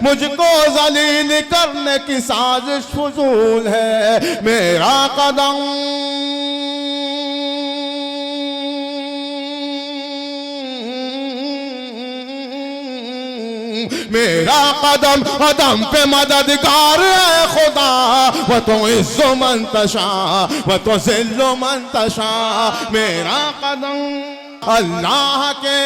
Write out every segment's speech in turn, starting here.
मुझको जलील करने की साजिश फजूल है। मेरा कदम मेरा कदम कदम पे मददगार है खुदा। वो तो इज्जो मंतशा वो तो जिल्लो मंतशा। मेरा कदम अल्लाह के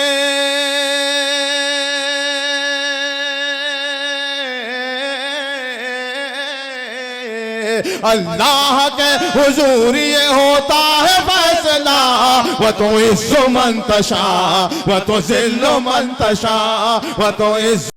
अल्लाह के हुजूर ये होता है फैसला। वो तो इज्जो मंतशा वो तो जिल्लो मंतशा वो तो इज्जो।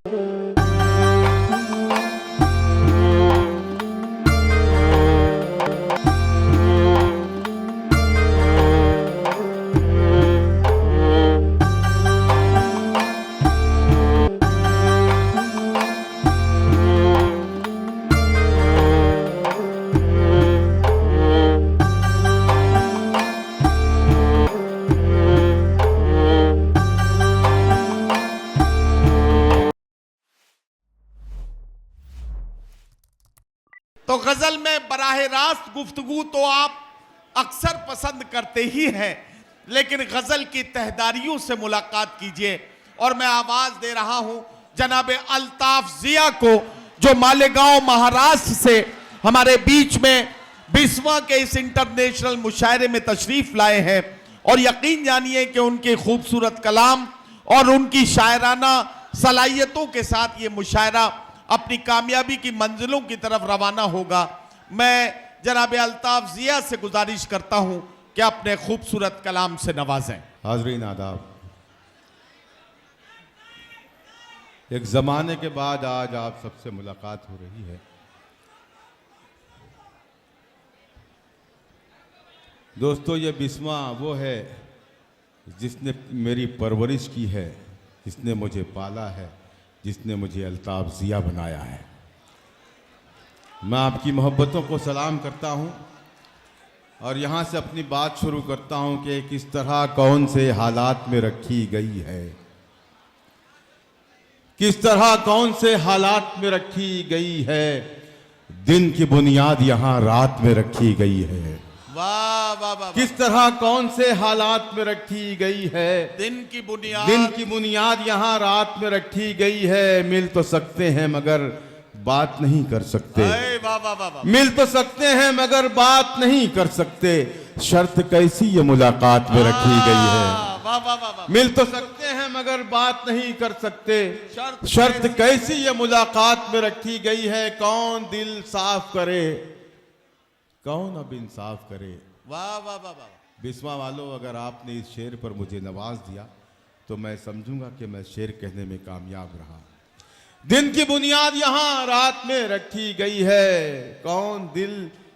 तो गजल में बराह रास्त गुफ्तगू तो आप अक्सर पसंद करते ही हैं, लेकिन गजल की तहदारियों से मुलाकात कीजिए। और मैं आवाज दे रहा हूं जनाब अल्ताफ जिया को, जो मालेगांव महाराष्ट्र से हमारे बीच में 20वां के इस इंटरनेशनल मुशायरे में तशरीफ लाए हैं। और यकीन जानिए कि उनके खूबसूरत कलाम और उनकी शायराना सलाहियतों के साथ ये मुशायरा अपनी कामयाबी की मंजिलों की तरफ रवाना होगा। मैं जनाब अल्ताफ जिया से गुजारिश करता हूं कि अपने खूबसूरत कलाम से नवाजें। हाज़रीन आदाब, एक ज़माने के बाद आज आप सबसे मुलाकात हो रही है। दोस्तों, ये 20वां वो है जिसने मेरी परवरिश की है, जिसने मुझे पाला है, जिसने मुझे अल्ताफ जिया बनाया है। मैं आपकी मोहब्बतों को सलाम करता हूं और यहाँ से अपनी बात शुरू करता हूं कि किस तरह कौन से हालात में रखी गई है, किस तरह कौन से हालात में रखी गई है। दिन की बुनियाद यहाँ रात में रखी गई है। वाह वाह वाह। किस तरह कौन से हालात में रखी गई है। दिन की बुनियाद यहाँ रात में रखी गई है। मिल तो सकते हैं मगर बात नहीं कर सकते। वाह वाह वाह। मिल तो सकते हैं मगर बात नहीं कर सकते। शर्त कैसी ये मुलाकात में रखी गई है। वाह वाह वाह। मिल तो सकते हैं मगर बात नहीं कर सकते। शर्त कैसी ये मुलाकात में रखी गई है। कौन दिल साफ करे, कौन अब इंसाफ करे। वाह वाह वाह वाह। 20वां वालों, अगर आपने इस शेर पर मुझे नवाज दिया तो मैं समझूंगा कि मैं शेर कहने में कामयाब रहा। दिन की बुनियाद यहाँ रात में रखी गई है। कौन दिल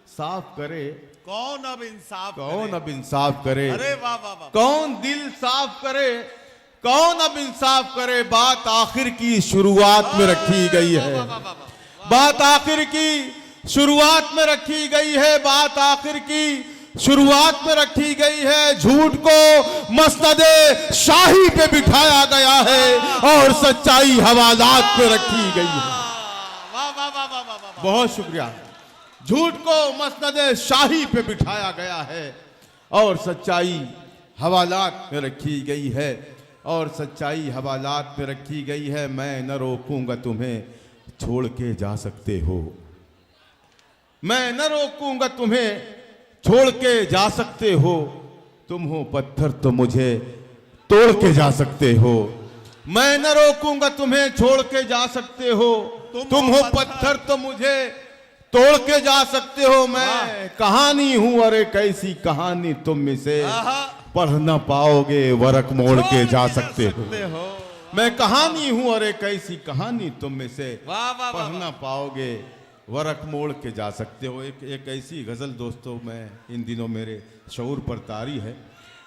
साफ करे, कौन अब इंसाफ कौन अब इंसाफ करे। अरे वाह वाह वाह। कौन दिल साफ करे, कौन अब इंसाफ करे। बात आखिर की शुरुआत में रखी गई है। बात आखिर की शुरुआत में रखी गई है। बात आखिर की शुरुआत में रखी गई है। झूठ को मसनदे शाही पे बिठाया गया है और सच्चाई हवालात पे रखी गई है। वाह वाह वाह वाह वाह। बहुत शुक्रिया। झूठ को मसनदे शाही पे बिठाया गया है और सच्चाई हवालात में रखी गई है। और सच्चाई हवालात में रखी गई है। मैं न रोकूंगा तुम्हें, छोड़ के जा सकते हो। मैं न रोकूंगा तुम्हें, छोड़ के जा सकते हो। तुम हो पत्थर तो मुझे तोड़ के जा सकते हो। मैं न रोकूंगा तुम्हें, छोड़ के जा सकते हो। तुम हो पत्थर तो मुझे तोड़ के जा सकते हो। मैं कहानी हूं, अरे कैसी कहानी तुम में से पढ़ न पाओगे, वरक मोड़ के जा सकते हो। मैं कहानी हूं, अरे कैसी कहानी तुम में से पढ़ न पाओगे, वरक मोड़ के जा सकते हो। एक ऐसी गज़ल दोस्तों, मैं इन दिनों मेरे शऊर पर तारी है,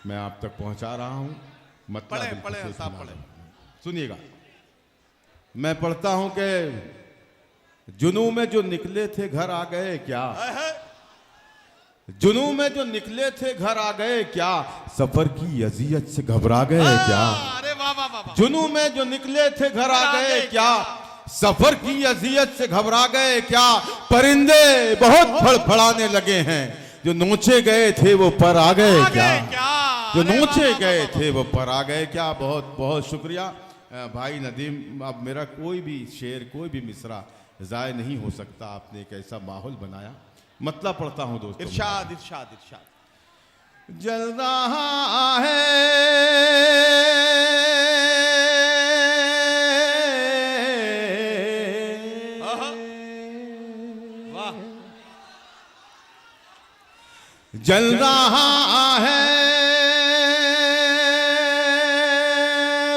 मैं आप तक पहुंचा रहा हूं। मतलब पढ़े। सुनिएगा, मैं पढ़ता हूं कि जुनू में जो निकले थे घर आ गए क्या। जुनू में जो निकले थे घर आ गए क्या, सफर की अजियत से घबरा गए क्या। अरे वाह वाह वाह। जुनू में जो निकले थे घर आ गए क्या, सफर की अजियत से घबरा गए क्या, परिंदे बहुत फड़फड़ाने लगे हैं, जो नोचे गए थे वो पर आ गए क्या, जो नोचे गए थे वो पर आ गए क्या। बहुत बहुत शुक्रिया भाई नदीम। अब मेरा कोई भी शेर, कोई भी मिसरा ज़ाय नहीं हो सकता, आपने एक ऐसा माहौल बनाया। मतलब पढ़ता हूँ दोस्तों। इरशाद इरशाद इरशाद। जल रहा है वाह, जल रहा है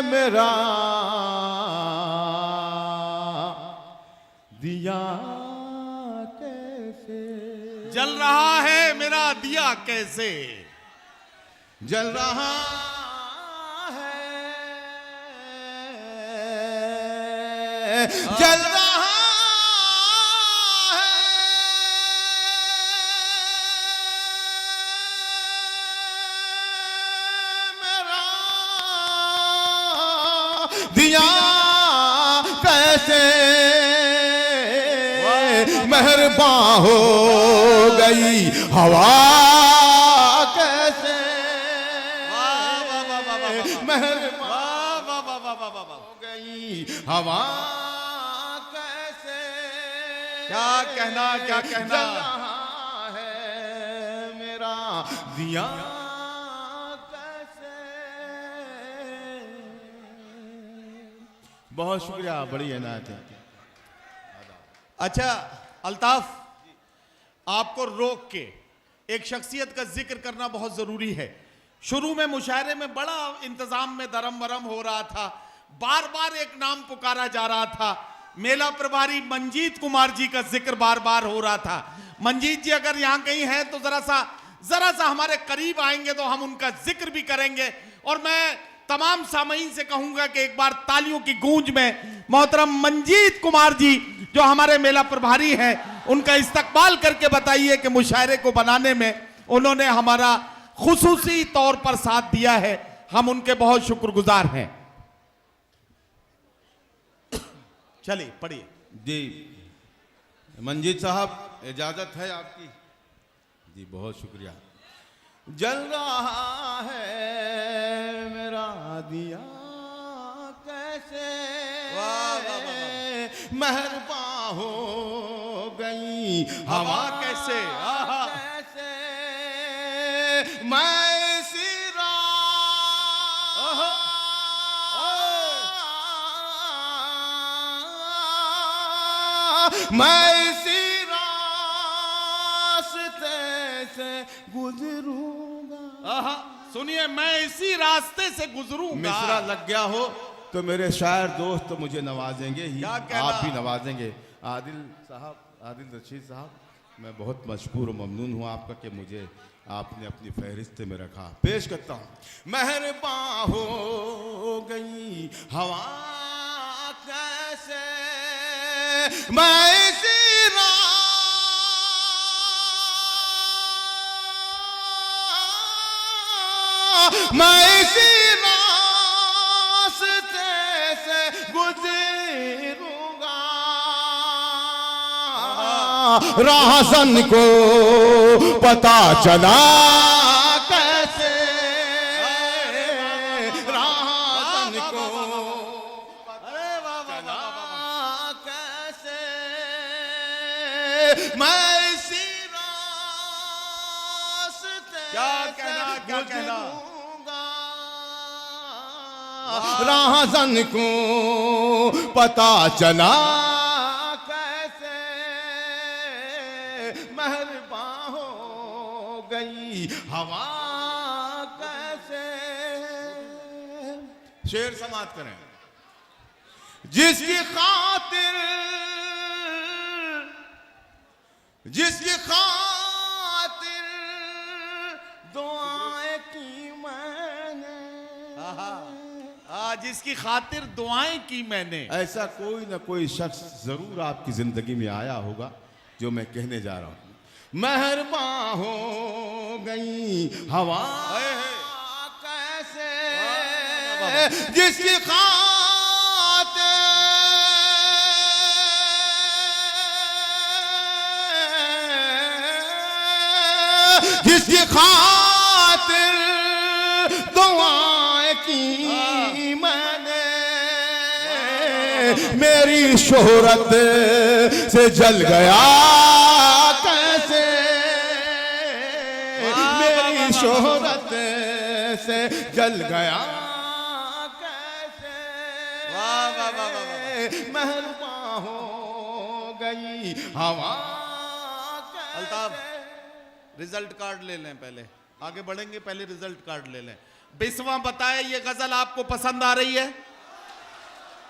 मेरा दिया कैसे, जल रहा है मेरा दिया कैसे, जल रहा है, जल रहा है मेरा दिया कैसे, मेहरबान हो गई हवा कैसे, मेहरबान हो गई हवा कैसे, क्या कहना क्या कहना। जल रहा है मेरा दिया कैसे। बहुत शुक्रिया, बड़ी इनायत है। अच्छा अल्ताफ, आपको रोक के एक शख्सियत का जिक्र करना बहुत जरूरी है। शुरू में मुशायरे में बड़ा इंतजाम में दरम बरम हो रहा था, बार बार एक नाम पुकारा जा रहा था, मेला प्रभारी मंजीत कुमार जी का जिक्र बार बार हो रहा था। मंजीत जी अगर यहां कहीं हैं तो जरा सा हमारे करीब आएंगे तो हम उनका जिक्र भी करेंगे। और मैं तमाम सामईन से कहूंगा कि एक बार तालियों की गूंज में मोहतरम मंजीत कुमार जी जो हमारे मेला प्रभारी हैं उनका इस्तकबाल करके बताइए कि मुशायरे को बनाने में उन्होंने हमारा खुसूसी तौर पर साथ दिया है, हम उनके बहुत शुक्रगुजार हैं। चलिए पढ़िए। जी मंजीत साहब, इजाजत है आपकी जी, बहुत शुक्रिया। जल रहा है मेरा दिया कैसे, मेहरबान हो गई हवा कैसे, कैसे मैं सिरा मैं इसी रास्ते से गुजरूंगा। सुनिए, मैं इसी रास्ते से गुजरूंगा। मिसरा लग गया हो तो मेरे शायर दोस्त तो मुझे नवाजेंगे ही, आप भी नवाजेंगे। आदिल साहब, आदिल रशीद साहब, मैं बहुत मशकूर और ममनून हूँ आपका कि मुझे आपने अपनी फहरिस्त में रखा। पेश करता हूँ। मेहरबान हो गई हवा कैसे, मैं इसी रास्ते से गुजरूंगा। राहसन को पता चला कैसे, राहसन को कैसे, मैं इसी रास्ते क्या कहना क्या कहना। राहसन को पता चला कैसे, मेहरबान हो गई हवा कैसे। शेर समाप्त करें। जिसकी खातिर दुआएं की मैंने, जिसकी खातिर दुआएं की मैंने, ऐसा कोई ना कोई शख्स जरूर आपकी जिंदगी में आया होगा जो मैं कहने जा रहा हूं। मेहरबान हो गई हवा कैसे, जिसकी खातिर जिसकी खातिर दुआएं की मैंने, मेरी शोहरत से जल गया कैसे, मेरी शोहरत से जल गया कैसे, मेहरबान हो गई हवा। अल्ताफ, रिजल्ट कार्ड ले लें, पहले आगे बढ़ेंगे, पहले रिजल्ट कार्ड ले लें। बिस्वा बताए, ये गजल आपको पसंद आ रही है?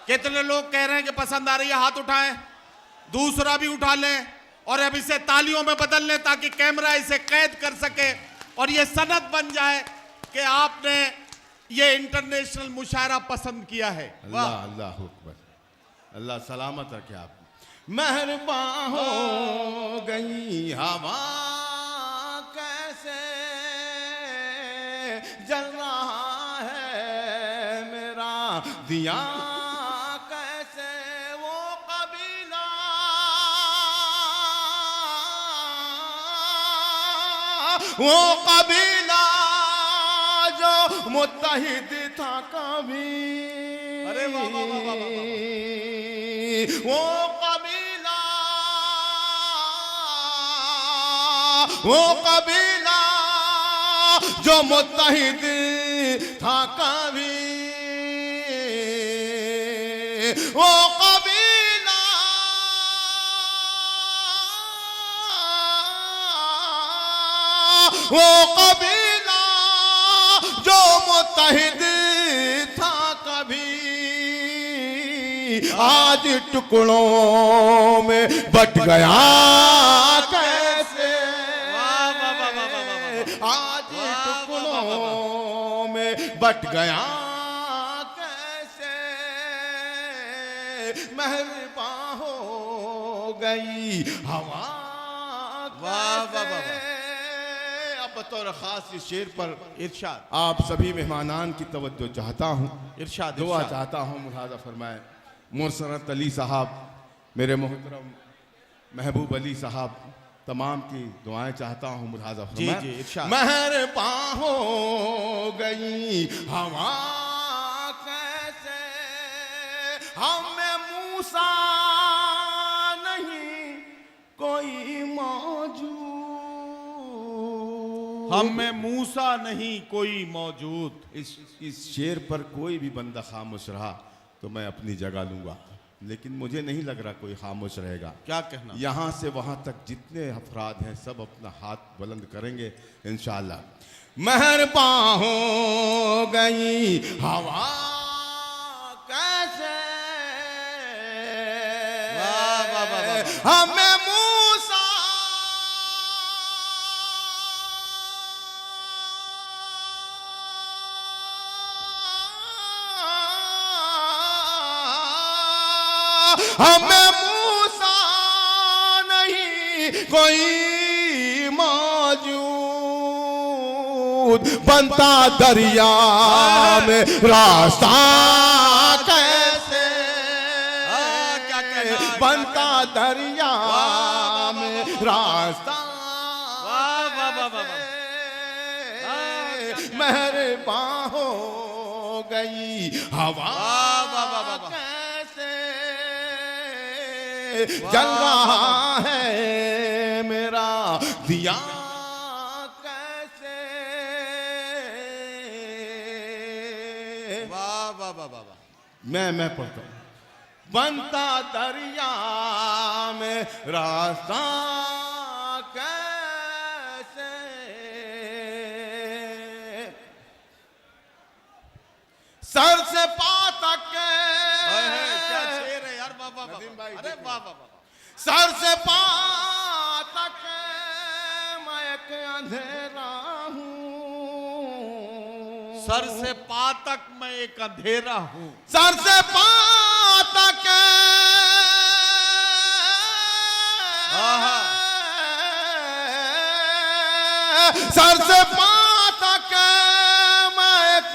कितने लोग कह रहे हैं कि पसंद आ रही है? हाथ उठाएं, दूसरा भी उठा लें और अब इसे तालियों में बदल लें ताकि कैमरा इसे कैद कर सके और ये सनद बन जाए कि आपने ये इंटरनेशनल मुशायरा पसंद किया है। अल्लाह अल्लाह अकबर, अल्लाह सलामत रखे आप। मेहरबान हो गई हवा कैसे जल रहा है मेरा दिया कैसे, वो कबीला जो मुत्तहिद था कभी, अरे वाह वाह वाह वाह वाह। वो कबीला जो मुत्तहिद था कभी, वो कबीला जो मुत्तहिद था कभी, आज टुकड़ों में बट गया कैसे, आज टुकड़ों में बट गया कैसे, मेहरबान हो गई हवा कैसे। अब बतौर खास इस शेर पर इरशाद, आप सभी मेहमानान की तवज्जो चाहता हूँ, इरशाद, दुआ चाहता हूँ, मुलाजा फरमाए। मुरसरत अली साहब, मेरे मोहतरम महबूब अली साहब, तमाम की दुआएं चाहता हूँ, मुलाजा फरमाए। जी, इरशाद। मेहरबान हो गई हवा कैसे, हमें मूसा नहीं कोई मौजूद, हमें मूसा नहीं कोई मौजूद। इस शेर पर कोई भी बंदा खामोश रहा तो मैं अपनी जगह लूंगा, लेकिन मुझे नहीं लग रहा कोई खामोश रहेगा। क्या कहना? यहाँ से वहाँ तक जितने अफराद हैं सब अपना हाथ बुलंद करेंगे इंशाअल्लाह। मेहरबान हो गई हवा कैसे, वाह वाह वाह वाह। हमें मूसा नहीं कोई मौजूद, बनता दरिया में रास्ता कैसे, क्या कहना? बनता दरिया में रास्ता मेहरबान हो गई हवा कैसे जल रहा है मेरा दिया कैसे। वाह वाह वाह वाह। मैं पढ़ता हूँ। बनता दरिया में रास्ता कैसे, सर से पा तक क्या शेर है यार। वाह वाह वाह। अरे वाह वाह वाह। सर से पा तक मैं एक अंधेरा हूँ, सर से पा तक मैं एक अंधेरा हूँ, सर से पा तक सर से पा तक मैं एक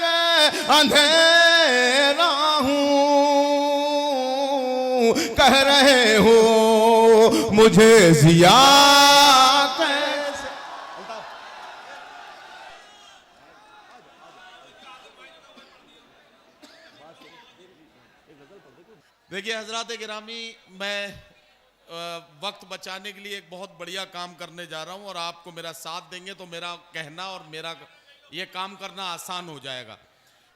अंधेरा हूँ। कह रहे हो मुझे जिया कैसे, देखिए हजरात गिरामी, मैं वक्त बचाने के लिए एक बहुत बढ़िया काम करने जा रहा हूं और आपको मेरा साथ देंगे तो मेरा कहना और मेरा ये काम करना आसान हो जाएगा।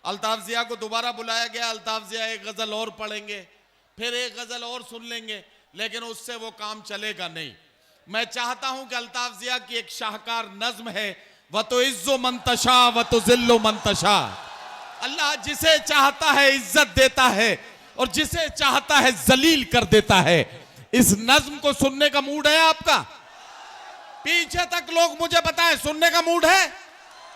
अल्ताफ जिया को दोबारा बुलाया गया। अल्ताफ जिया एक गजल और पढ़ेंगे, फिर एक गजल और सुन लेंगे, लेकिन उससे वो काम चलेगा नहीं। मैं चाहता हूं कि अल्ताफ जिया की एक शाहकार नज्म है, व तो इज्जो मंतशा व तो जिल्लो मंतशा। अल्लाह जिसे चाहता है इज्जत देता है और जिसे चाहता है जलील कर देता है। इस नज्म को सुनने का मूड है आपका? पीछे तक लोग मुझे बताएं, सुनने का मूड है?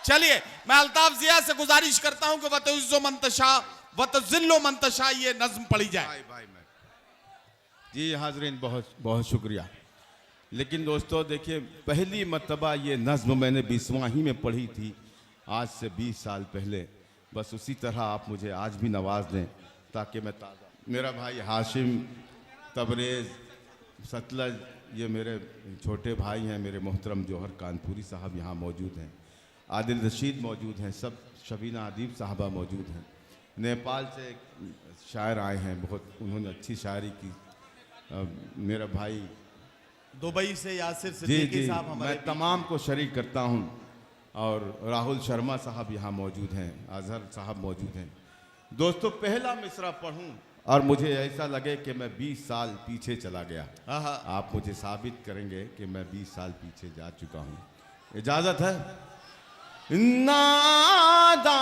चलिए मैं अल्ताफ जिया से गुजारिश करता हूं कि व तो इज्जो मंतशा व तो जिल्लो मंतशा ये नज्म पढ़ी जाए। भाई जी हाजरीन, बहुत बहुत शुक्रिया। लेकिन दोस्तों देखिए, पहली मर्तबा ये नज्म मैंने 20वां ही में पढ़ी थी, आज से 20 साल पहले। बस उसी तरह आप मुझे आज भी नवाज दें ताकि मैं ताज़ा। मेरा भाई हाशिम, तबरेज़, सतलज, ये मेरे छोटे भाई हैं, मेरे मोहतरम जौहर कानपुरी साहब यहाँ मौजूद हैं, आदिल रशीद मौजूद हैं, सब शबीना अदीब साहबा मौजूद हैं। नेपाल से एक शायर आए हैं, बहुत उन्होंने अच्छी शायरी की। मेरा भाई दुबई से यासिर जी सिद्दीकी जी, साहब हमारे मैं तमाम को शरीक करता हूँ। और राहुल शर्मा साहब यहाँ मौजूद हैं, अजहर साहब मौजूद हैं। दोस्तों पहला मिसरा पढ़ूँ और मुझे ऐसा लगे कि मैं 20 साल पीछे चला गया। आप मुझे साबित करेंगे कि मैं 20 साल पीछे जा चुका हूँ। इजाज़त है? नादा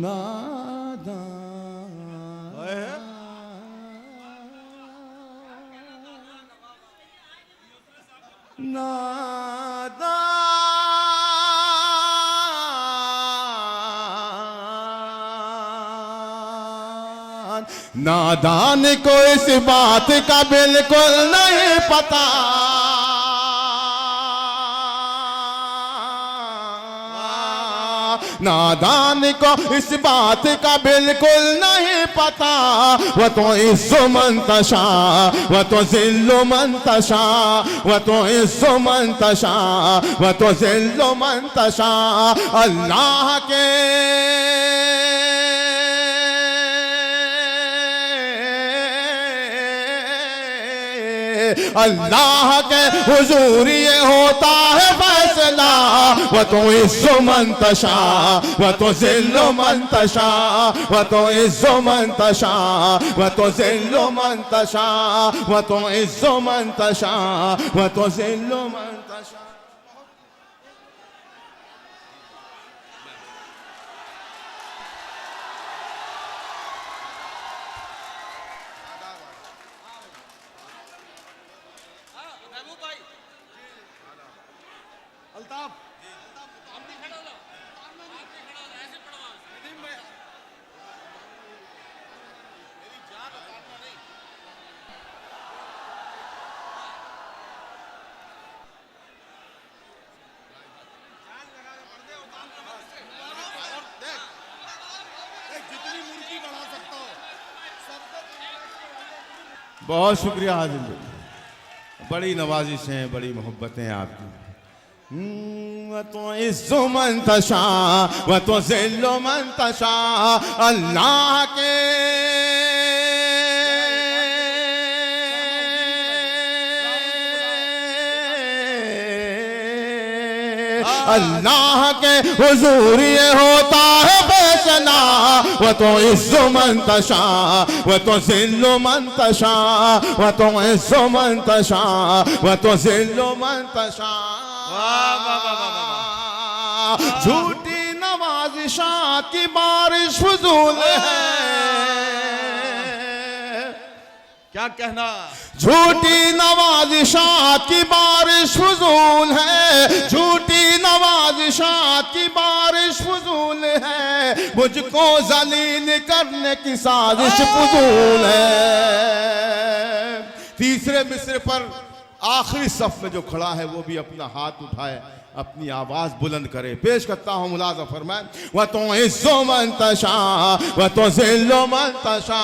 नादा नादा नादान को इस बात का बिल्कुल नहीं पता, नादान को इस बात का बिल्कुल नहीं पता। वह तो इज्जो मंतशा वह तो जिल्लो मंतशा, वह तो इज्जो मंतशा वह तो जिल्लो मंतशा। अल्लाह के अल्लाह के हुजूर ये होता है फैसला। वह तो इज्जो मंतशा वह तो जिल्लो मंतशा, वह तो इज्जो मंतशा वह तो जिल्लो मंतशा, वह तो इज्जो मंतशा वह तो जिल्लो मंतशा। बहुत शुक्रिया हाजिर, बड़ी नवाजिश हैं, बड़ी मोहब्बतें आपकी। वह तो इज्जो मंतशा वह तो जिल्लो मंतशा। अल्लाह के अल्लाह के हुजूर ये होता है फैसला। वह तो इज्जो मंतशा वह तो जिल्लो मंतशा, वह तो इज्जो मंतशा वह तो जिल्लो मंतशा। झूठी नवाजिशां की बारिश फजूल है, क्या कहना? झूठी नवाजिशां की बारिश फजूल है, झूठी नवाजिशां की बारिश फजूल है। मुझको जलील करने की साजिश फजूल है। तीसरे मिसरे पर आखिरी सफ में जो खड़ा है वो भी अपना हाथ उठाए, अपनी आवाज बुलंद करे। पेश करता हूं मुलाज़ा फरमाए। वह तो इज्जो मंतशा वह तो जिल्लो मंतशा।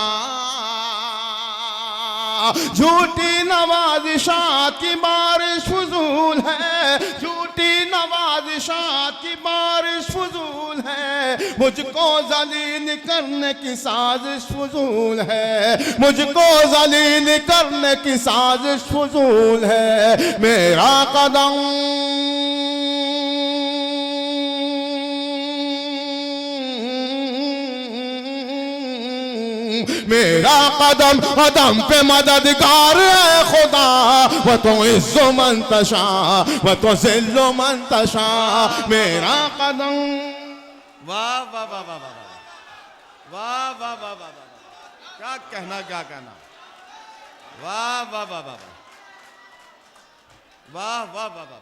झूठी नवाजिशात की बारिश फजूल है, झूठी नवाजिशात की बारिश फजूल है, मुझको जलील करने की साजिश फजूल है, मुझको जलील करने की साजिश फजूल है। मेरा कदम मेरा कदम कदम पे मददगार है खुदा, वो तो इज्जो मंतशा वो तो जिल्लो मंतशा। मेरा कदम वाह वाह वाह वाह वाह वाह वाह वाह वाह, क्या कहना क्या कहना, वाह वाह वाह वाह वाह वाह वाह वाह।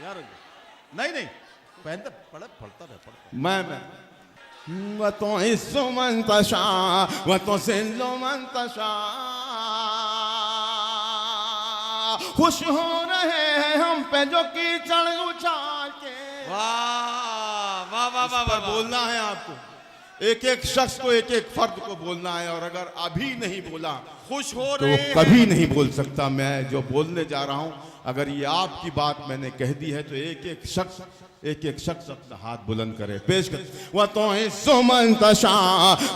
यार नहीं नहीं पहनता पढ़ता रहे मैं वो तो इज्जो मंतशा वो तो जिल्लो मंतशा। खुश हो रहे हैं हम पे जो कीचड़ उछाल के। वाह वाह वाह वाह वाह। बोलना है आपको, एक एक शख्स को एक एक फर्द को बोलना है, और अगर अभी नहीं बोला खुश हो तो रहे कभी नहीं बोल सकता। मैं जो बोलने जा रहा हूं, अगर ये आपकी बात मैंने कह दी है तो एक एक शख्स अपना हाथ बुलंद करे, पेश कर। वह तो इज्जो मंतशा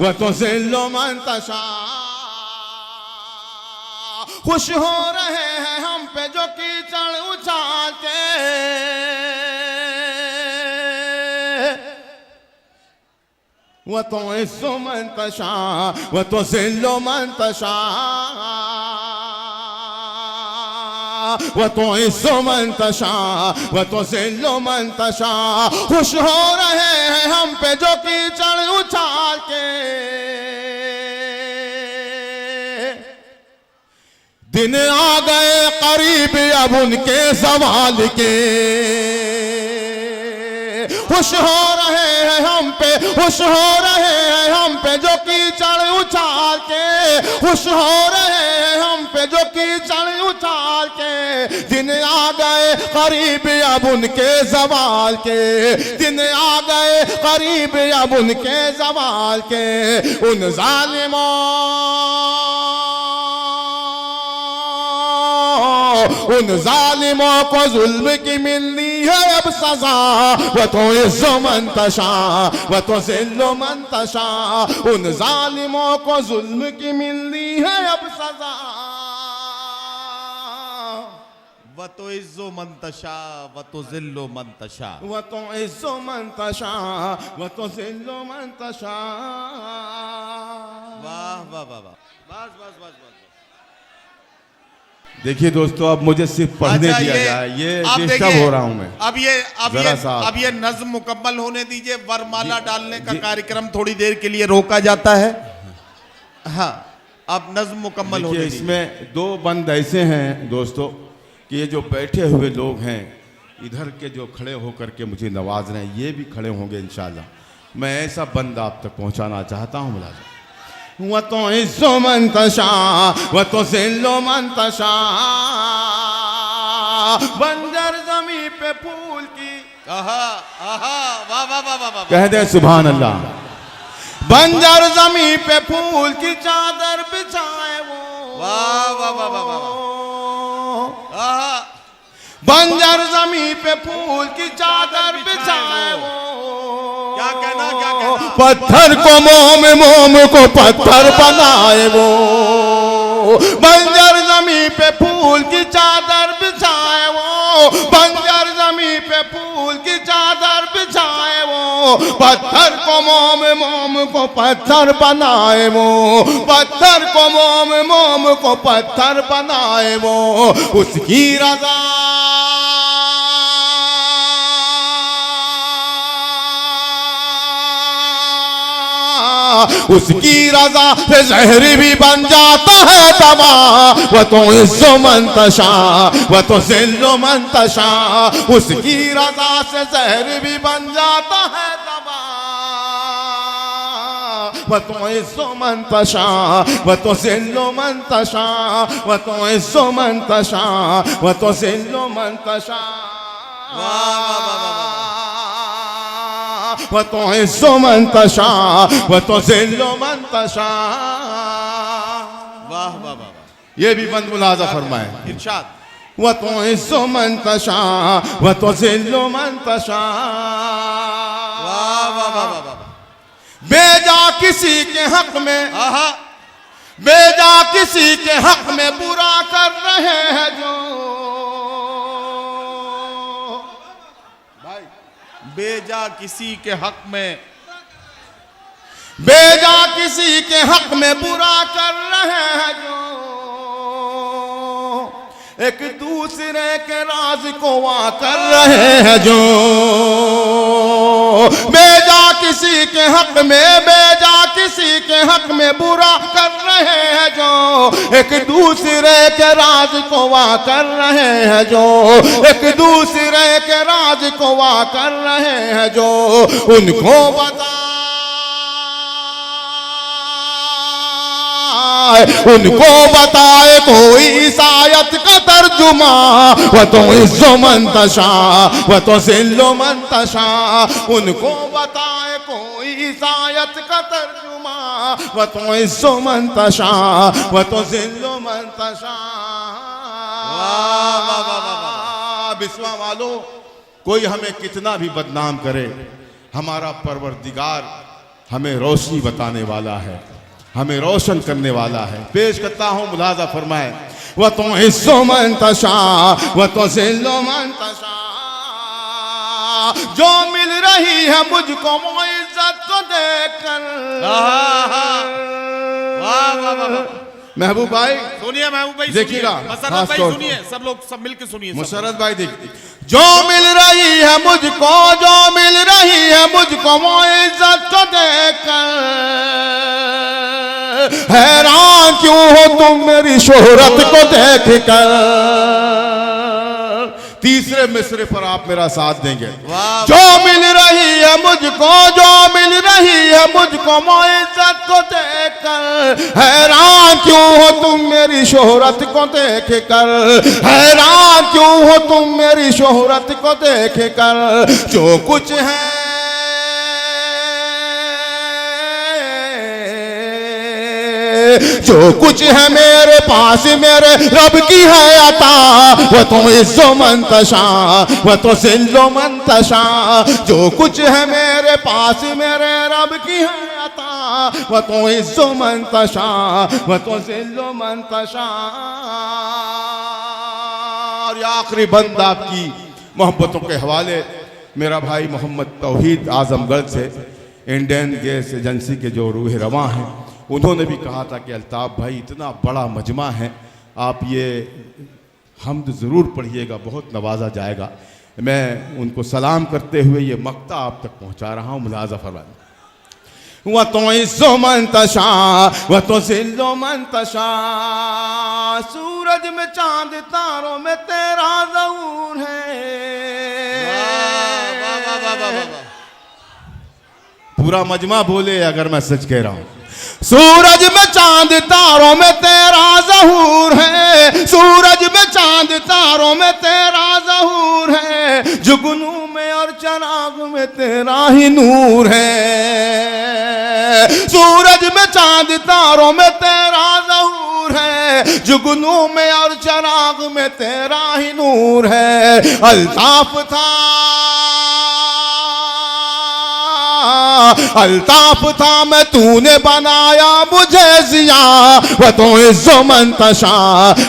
वह तो जिल्लो मंतशा। खुश हो रहे हैं हम पे जो कीचड़ उछालते, वह तो इज्जो मंतशा वह तो जिल्लो मंतशा। वह तो इज्जो मंतशा वह तो जिल्लो मंतशा। खुश हो रहे हैं हम पे जो कीचड़ उछाल के। दिन आ गए करीब अब उनके सवाल के। खुश हो रहे हैं हम पे, खुश हो रहे हैं हम पे जो कीचड़ उछाल के। खुश हो रहे हैं हम पे जो कीचड़ उछाल के। दिन आ गए करीब अब उनके सवाल के। दिन आ गए करीब अब उनके सवाल के। उन जालिमों उन जालिमों को जुल्म की मिलनी है अब सजा। वह तो इज्जो मंतशा वह तो जिल्लो मंतशा। उन जालिमों को जुल्म की मिलनी है अब सजा। वह तो इज्जो मंतशा वह तो जिल्लो मंतशा। वह तो इज्जो मंतशा वह तो जिल्लो मंतशा। वाह वाह वाह वाह, बस बस बस बस। देखिए दोस्तों, अब मुझे सिर्फ पढ़ने अच्छा, दिया जाए, ये अब डिस्टर्ब देखिए, हो रहा हूं मैं। अब ये नज्म मुकम्मल होने दीजिए। वरमाला डालने का कार्यक्रम थोड़ी देर के लिए रोका जाता है। हाँ, अब नज्म मुकम्मल होने दीजिए। इसमें दो बंद ऐसे हैं दोस्तों कि ये जो बैठे हुए लोग हैं, इधर के जो खड़े होकर के मुझे नवाज रहे हैं, ये भी खड़े होंगे इंशाल्लाह। मैं ऐसा बंद आप तक पहुंचाना चाहता हूं। मुलाज़िम वह तो इज्जो मंतशा वह तो जिल्लो मंतशा। बंजर जमी पे फूल की आहा आहा वाह वाह वाह वाह वाह। कह दे सुभान अल्लाह। बंजर जमी पे फूल की चादर बिछाए वो। वाह वाह वाह वाह वाह। आहा बंजर जमी पे फूल की चादर बिछाए वो। क्या कहना क्या कहना। पत्थर को मोम को पत्थर बनाए वो। बंजर जमी पे फूल की चादर बिछाए वो। बंजर जमी पे फूल की चादर बिछाए वो। पत्थर को मोम को पत्थर बनाए वो। पत्थर को मोम को पत्थर बनाए वो। उसकी रज़ा उसकी रज़ा से जहर भी बन जाता है दवा। वह तो इज्जो मंतशा वह तो जिल्लो मंतशा। उसकी रज़ा से जहर भी बन जाता है दवा। वह तो इज्जो मंतशा वह तो जिल्लो मंतशा। वह तो इज्जो मंतशा वह तो जिल्लो मंतशा। व तुइज़्ज़ु मन तशा व तुज़िल्लु मन तशा। वाह वाह वाह वाह, ये भी बंद मुलाजा फरमाए। इरशाद। व तुइज़्ज़ु मन तशा व तुज़िल्लु मन तशा। वाह वाह वाह वाह वाह। बेजा किसी के हक में, आहा, बेजा किसी के हक में बुरा कर रहे हैं जो, बेजा किसी के हक में, बेजा किसी के हक में बुरा कर रहे हैं जो, एक दूसरे के राज को वाह कर रहे हैं जो। बेजा किसी के हक में, बेजा किसी के हक में बुरा कर रहे हैं जो, एक दूसरे के राज को वाह कर रहे हैं जो, एक दूसरे के राज को वाह कर रहे हैं जो। उनको बता, उनको बताए कोई ईसायत का तर्जुमा। व तुइज़्ज़ु मन तशा व तुज़िल्लु मन तशा। उनको बताए कोई ईसायत का तर्जुमा। व तुइज़्ज़ु मन तशा व तुज़िल्लु मन तशा। बिस्वा वालों, कोई हमें कितना भी बदनाम करे, हमारा परवरदिगार हमें रोशनी बताने वाला है, हमें रोशन करने वाला है। पेश करता हूं, मुलाजा फरमाए। व तुइज़्ज़ु मन तशा व तुज़िल्लु मन तशा। जो मिल रही है मुझको मुइज़्ज़त को देखकर। वाह वाह वाह। महबूब भाई सुनिए, महबूब भाई देखिएगा, मुशर्रफ भाई सुनिए, सब लोग सब मिलकर सुनिए। मुशर्रफ भाई देखिए, जो मिल रही है मुझको, जो मिल रही है मुझको मुइज़्ज़त को देखकर, हैरान क्यों हो तुम मेरी शोहरत को देखकर। तीसरे मिसरे पर आप मेरा साथ देंगे। जो मिल रही है मुझको, जो मिल रही है मुझको मुइज़्ज़त को देखकर, हैरान क्यों हो तुम मेरी शोहरत को देखकर, हैरान क्यों हो तुम मेरी शोहरत को देखकर। जो कुछ है, जो कुछ है मेरे पास मेरे रब की है अता। व तुइज़्ज़ु मन तशा व तुज़िल्लु मन तशा। जो कुछ है मेरे पास मेरे रब की है अता। व तुइज़्ज़ु मन तशा व तुज़िल्लु मन तशा। और आखिरी बंद आपकी मोहब्बतों के हवाले मेरा भाई मोहम्मद तौहीद आजमगढ़ से, इंडियन गैस एजेंसी के जो रूह रवां हैं, उन्होंने भी कहा था कि अल्ताफ़ भाई इतना बड़ा मजमा है, आप ये हम्द ज़रूर पढ़िएगा, बहुत नवाजा जाएगा। मैं उनको सलाम करते हुए ये मक्ता आप तक पहुँचा रहा हूँ। मुलाज़ा फरमाएं। व तुइज़्ज़ु मन तशा व तुज़िल्लु मन तशा। सूरज में चांद तारों में तेरा ज़हूर है। पूरा मजमा बोले अगर मैं सच कह रहा हूँ। सूरज में चांद तारों में तेरा ज़हूर है, सूरज में चांद तारों में तेरा ज़हूर है। जुगनू में और चराग में तेरा ही नूर है। सूरज में चांद तारों में तेरा ज़हूर है, जुगनू में और चराग में तेरा ही नूर है। अल्ताफ था, अल्ताफ था मैं तूने बनाया मुझे जिया। व तुइज़्ज़ु मन तशा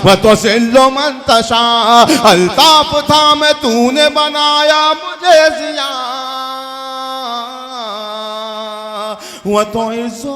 व तुज़िल्लु मन तशा। अल्ताफ था मैं तूने बनाया मुझे जिया। व तुइज़्ज़ु